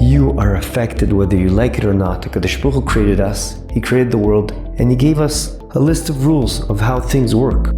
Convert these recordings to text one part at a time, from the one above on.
You are affected whether you like it or not. HaKadosh Baruch Hu created us, He created the world, and He gave us a list of rules of how things work.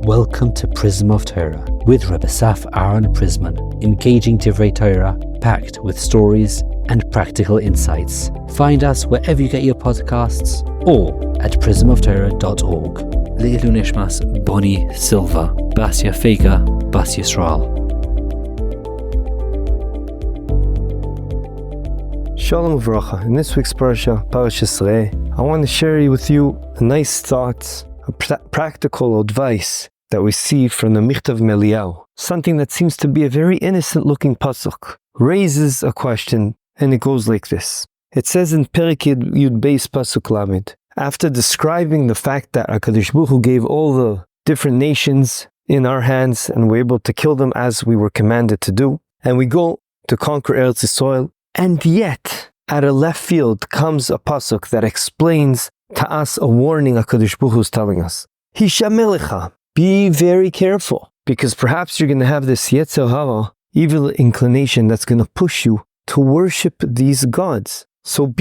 Welcome to Prism of Torah with Rebbe Saf Aaron Prisman, engaging Divrei Torah, packed with stories and practical insights. Find us wherever you get your podcasts or at prismoftorah.org. Le'ilu Nishmas Boni Silva, Bas Yafeka, Bas Yisrael. Shalom Uvracha. In this week's Parshas Re'eh, I want to share with you a nice thought, a practical advice that we see from the Michtav Me'Eliyahu. Something that seems to be a very innocent looking pasuk raises a question, and it goes like this. It says in Perek Yud Beis pasuk Lamed, after describing the fact that HaKadosh Baruch Hu gave all the different nations in our hands and we're able to kill them as we were commanded to do, and we go to conquer Eretz Yisrael, and yet, out of left field comes a pasuk that explains to us a warning HaKadosh Baruch Hu is telling us. Hishamelecha, be very careful, because perhaps you're going to have this yetzer hara, evil inclination that's going to push you to worship these gods. So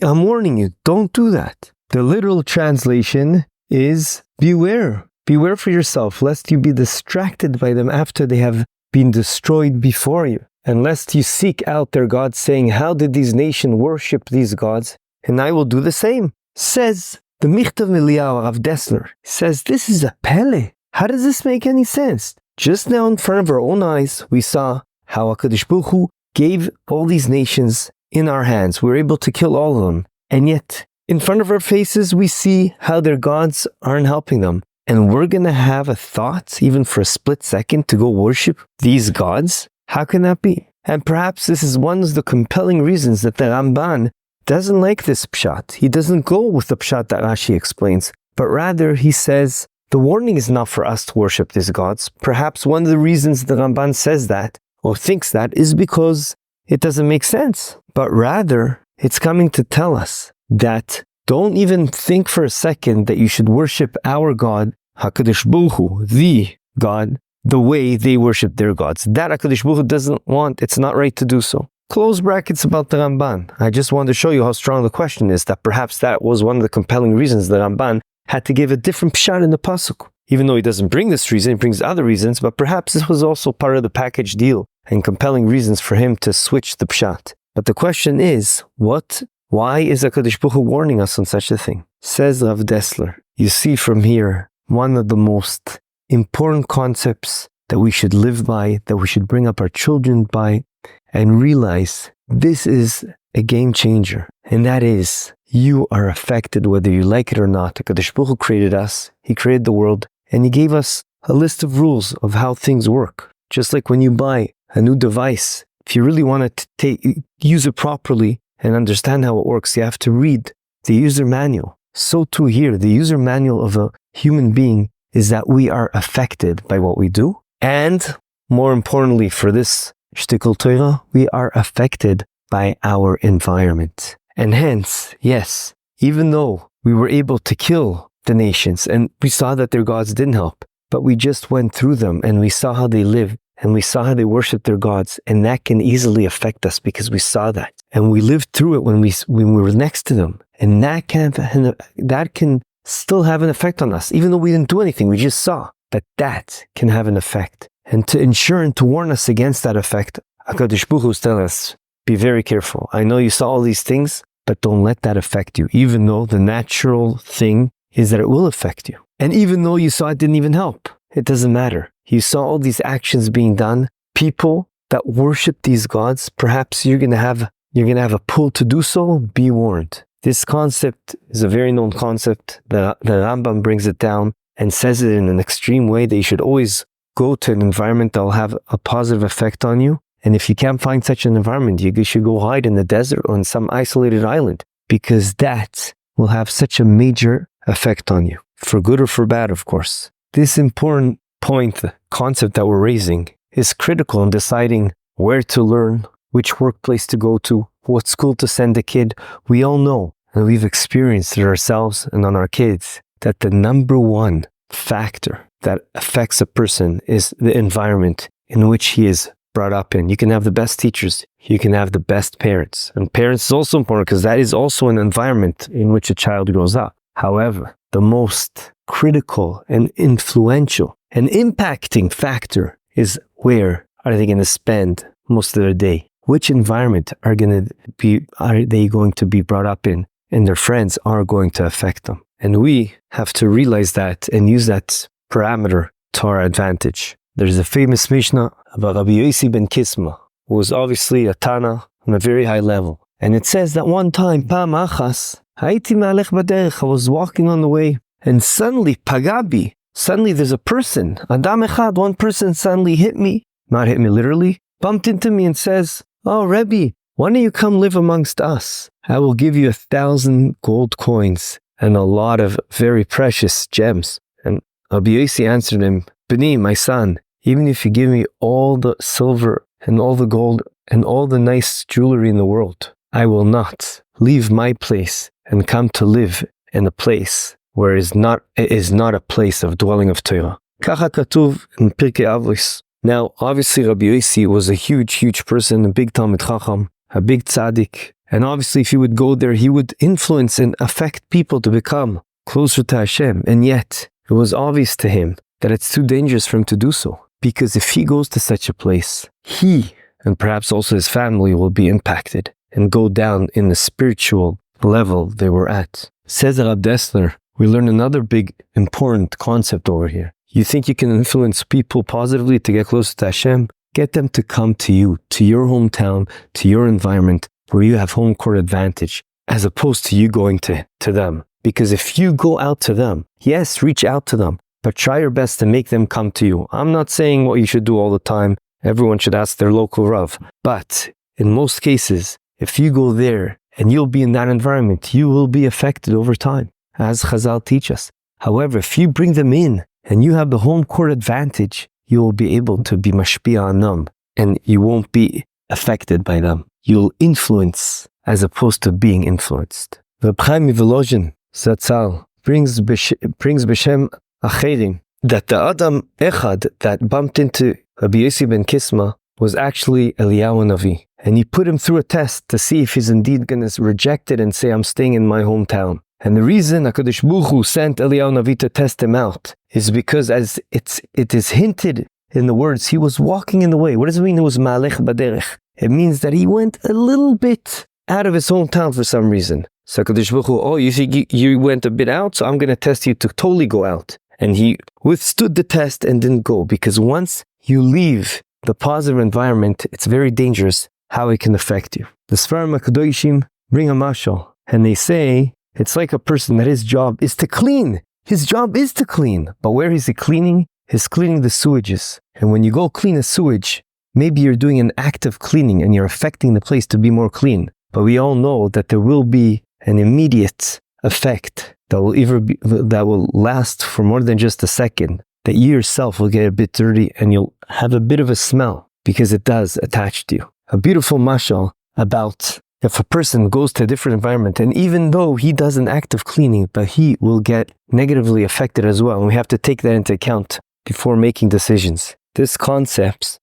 I'm warning you, don't do that. The literal translation is beware. Beware for yourself, lest you be distracted by them after they have been destroyed before you. And lest you seek out their gods, saying, how did these nations worship these gods? And I will do the same. Says the Michtav Me'Eliyahu of Dessler, says, this is a pele. How does this make any sense? Just now in front of our own eyes, we saw how HaKadosh Baruch Hu gave all these nations in our hands. We were able to kill all of them. And yet, in front of our faces, we see how their gods aren't helping them. And we're going to have a thought, even for a split second, to go worship these gods? How can that be? And perhaps this is one of the compelling reasons that the Ramban doesn't like this pshat. He doesn't go with the pshat that Rashi explains, but rather he says the warning is not for us to worship these gods. Perhaps one of the reasons the Ramban says that or thinks that is because it doesn't make sense, but rather it's coming to tell us that don't even think for a second that you should worship our God, HaKadosh Baruch Hu, the God, the way they worship their gods. That HaKadosh Baruch Hu doesn't want, it's not right to do so. Close brackets about the Ramban. I just wanted to show you how strong the question is, that perhaps that was one of the compelling reasons the Ramban had to give a different pshat in the pasuk. Even though he doesn't bring this reason, he brings other reasons, but perhaps this was also part of the package deal and compelling reasons for him to switch the pshat. But the question is, why is HaKadosh Baruch Hu warning us on such a thing? Says Rav Dessler, you see from here, one of the most important concepts that we should live by, that we should bring up our children by, and realize this is a game changer. And that is, you are affected whether you like it or not. HaKadosh Baruch Hu created us, He created the world, and He gave us a list of rules of how things work. Just like when you buy a new device, if you really want to use it properly and understand how it works, you have to read the user manual. So too here, the user manual of a human being is that we are affected by what we do. And more importantly for this shtickle Torah, we are affected by our environment. And hence, yes, even though we were able to kill the nations and we saw that their gods didn't help, but we just went through them and we saw how they lived and we saw how they worshiped their gods, and that can easily affect us because we saw that. And we lived through it when we were next to them. And that can still have an effect on us, even though we didn't do anything, we just saw. But that can have an effect. And to ensure and to warn us against that effect, HaKadosh Baruch Hu is telling us, be very careful. I know you saw all these things, but don't let that affect you, even though the natural thing is that it will affect you. And even though you saw it didn't even help, it doesn't matter. You saw all these actions being done. People that worship these gods, perhaps you're going to have a pull to do so. Be warned. This concept is a very known concept. The Rambam brings it down and says it in an extreme way that you should always go to an environment that will have a positive effect on you. And if you can't find such an environment, you should go hide in the desert or on some isolated island, because that will have such a major effect on you, for good or for bad, of course. This important point, the concept that we're raising, is critical in deciding where to learn, which workplace to go to, what school to send a kid. We all know, and we've experienced it ourselves and on our kids, that the number one factor that affects a person is the environment in which he is brought up in. You can have the best teachers. You can have the best parents. And parents is also important because that is also an environment in which a child grows up. However, the most critical and influential and impacting factor is where are they going to spend most of their day? Which environment are they going to be brought up in? And their friends are going to affect them. And we have to realize that and use that parameter to our advantage. There's a famous Mishnah about Rabbi Yossi ben Kisma, who was obviously a Tana on a very high level. And it says that one time, Pam achas, haiti ma'alech baderech, I was walking on the way, and suddenly, pagabi, suddenly there's a person, Adam echad, one person suddenly hit me, not hit me literally, bumped into me and says, oh Rebbe, why don't you come live amongst us? I will give you 1,000 gold coins and a lot of very precious gems. And Rabbi Yossi answered him, B'ni, my son, even if you give me all the silver and all the gold and all the nice jewelry in the world, I will not leave my place and come to live in a place where it is not a place of dwelling of Torah. Kacha katuv in Pirkei Avos. Now, obviously, Rabbi Yossi was a huge person, a big Talmid Chacham, a big tzaddik. And obviously, if he would go there, he would influence and affect people to become closer to Hashem. And yet, it was obvious to him that it's too dangerous for him to do so. Because if he goes to such a place, he, and perhaps also his family, will be impacted and go down in the spiritual level they were at. Says Rav Dessler, we learn another big, important concept over here. You think you can influence people positively to get closer to Hashem? Get them to come to you, to your hometown, to your environment, where you have home court advantage, as opposed to you going to them. Because if you go out to them, yes, reach out to them, but try your best to make them come to you. I'm not saying what you should do all the time. Everyone should ask their local Rav. But in most cases, if you go there and you'll be in that environment, you will be affected over time, as Chazal teach us. However, if you bring them in and you have the home court advantage, you will be able to be mashpia on them and you won't be affected by them. You'll influence as opposed to being influenced. Reb Chaim Volozhin Zatzal brings B'Shem Acherim that the Adam Echad that bumped into Rabbi Yossi ben Kisma was actually Eliyahu Navi. And he put him through a test to see if he's indeed going to reject it and say, I'm staying in my hometown. And the reason HaKadosh Baruch Hu sent Eliyahu Navi to test him out is because as it is hinted in the words, he was walking in the way. What does it mean? It was ma'alech baderech. It means that he went a little bit out of his hometown for some reason. So HaKadosh Baruch Hu, you think you went a bit out, so I'm going to test you to totally go out. And he withstood the test and didn't go, because once you leave the positive environment, it's very dangerous how it can affect you. The Sfarim HaKadoshim bring a mashal, and they say it's like a person that his job is to clean. His job is to clean. But where is he cleaning? He's cleaning the sewages. And when you go clean a sewage, maybe you're doing an act of cleaning and you're affecting the place to be more clean. But we all know that there will be an immediate effect that will last for more than just a second, that you yourself will get a bit dirty and you'll have a bit of a smell because it does attach to you. A beautiful mashal about if a person goes to a different environment and even though he does an act of cleaning, but he will get negatively affected as well. And we have to take that into account before making decisions. This concept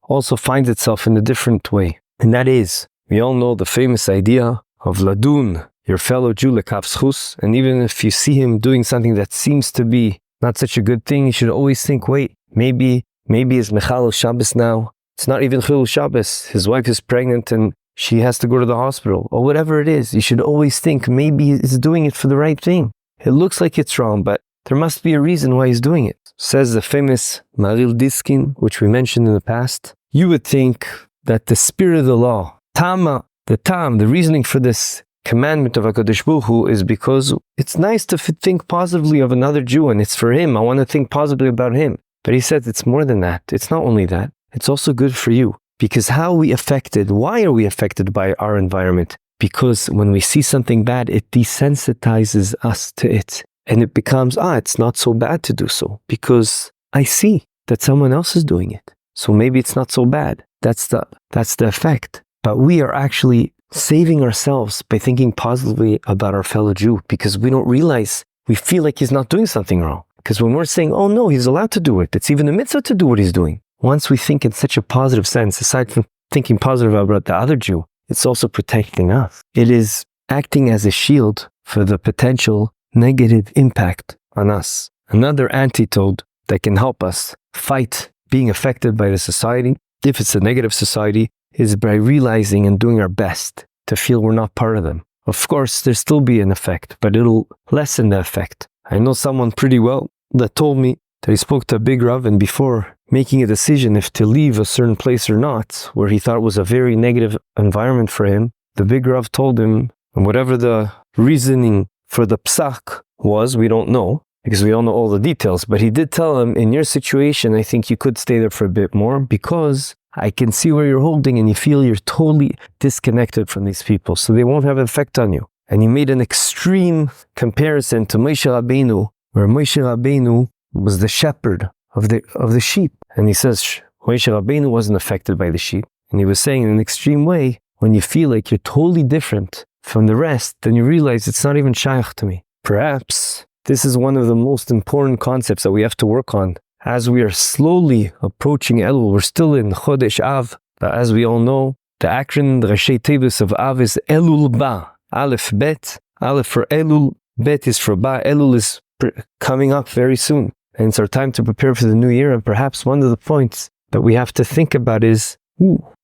also finds itself in a different way. And that is, we all know the famous idea of ladun, your fellow Jew lekav zchus, and even if you see him doing something that seems to be not such a good thing, you should always think, wait, maybe it's Mechalel Shabbos now. It's not even Chilul Shabbos. His wife is pregnant and she has to go to the hospital, or whatever it is. You should always think maybe he's doing it for the right thing. It looks like it's wrong, but there must be a reason why he's doing it. Says the famous Maril Diskin, which we mentioned in the past, you would think that the spirit of the law, the reasoning for this commandment of HaKadosh Baruch Hu is because it's nice to think positively of another Jew and it's for him. I want to think positively about him. But he says it's more than that. It's not only that. It's also good for you. Because why are we affected by our environment? Because when we see something bad, it desensitizes us to it. And it becomes, it's not so bad to do so. Because I see that someone else is doing it. So maybe it's not so bad. That's the effect. But we are actually saving ourselves by thinking positively about our fellow Jew because we don't realize, we feel like he's not doing something wrong. Because when we're saying, oh no, he's allowed to do it. It's even a mitzvah to do what he's doing. once we think in such a positive sense, aside from thinking positive about the other Jew, it's also protecting us. It is acting as a shield for the potential negative impact on us. Another antidote that can help us fight being affected by the society, if it's a negative society, is by realizing and doing our best to feel we're not part of them. Of course, there'll still be an effect, but it'll lessen the effect. I know someone pretty well that told me that he spoke to a big Rav, and before making a decision if to leave a certain place or not, where he thought was a very negative environment for him, the big Rav told him, and whatever the reasoning for the pasuk was, we don't know, because we don't know all the details, but he did tell him, in your situation, I think you could stay there for a bit more, because I can see where you're holding and you feel you're totally disconnected from these people, so they won't have an effect on you. And he made an extreme comparison to Moshe Rabbeinu, where Moshe Rabbeinu was the shepherd of the sheep. And he says Moshe Rabbeinu wasn't affected by the sheep. And he was saying in an extreme way, when you feel like you're totally different from the rest, then you realize it's not even shaykh to me. Perhaps this is one of the most important concepts that we have to work on. As we are slowly approaching Elul, we're still in Chodesh Av, but as we all know, the acronym, the Rashi Tevis of Av is Elul Ba, Aleph Bet. Aleph for Elul, Bet is for Ba. Elul is coming up very soon, and it's our time to prepare for the new year. And perhaps one of the points that we have to think about is,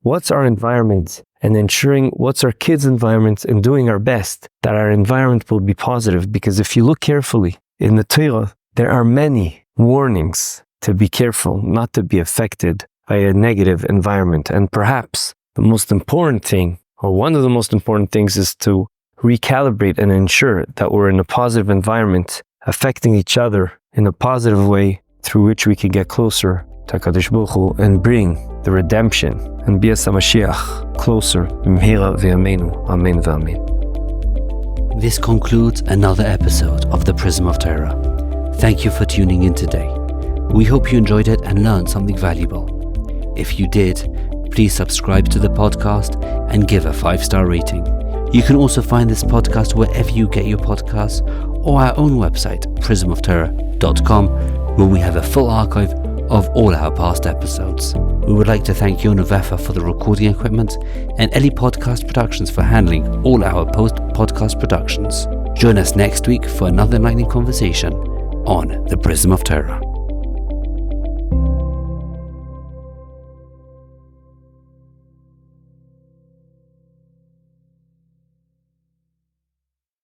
what's our environment, and ensuring what's our kids' environment, and doing our best that our environment will be positive. Because if you look carefully in the Torah, there are many warnings to be careful not to be affected by a negative environment. And perhaps the most important thing, or one of the most important things, is to recalibrate and ensure that we're in a positive environment, affecting each other in a positive way, through which we can get closer to HaKadosh Baruch Hu and bring the redemption and Bias HaMashiach closer. B'mehira v'yameinu. Amen v'amen. This concludes another episode of the Prism of Torah. Thank you for tuning in today. We hope you enjoyed it and learned something valuable. If you did, please subscribe to the podcast and give a 5-star rating. You can also find this podcast wherever you get your podcasts, or our own website, prismoftorah.com, where we have a full archive of all our past episodes. We would like to thank Yona Vefa for the recording equipment, and Eli Podcast Productions for handling all our post-podcast productions. Join us next week for another enlightening conversation on the Prism of Torah.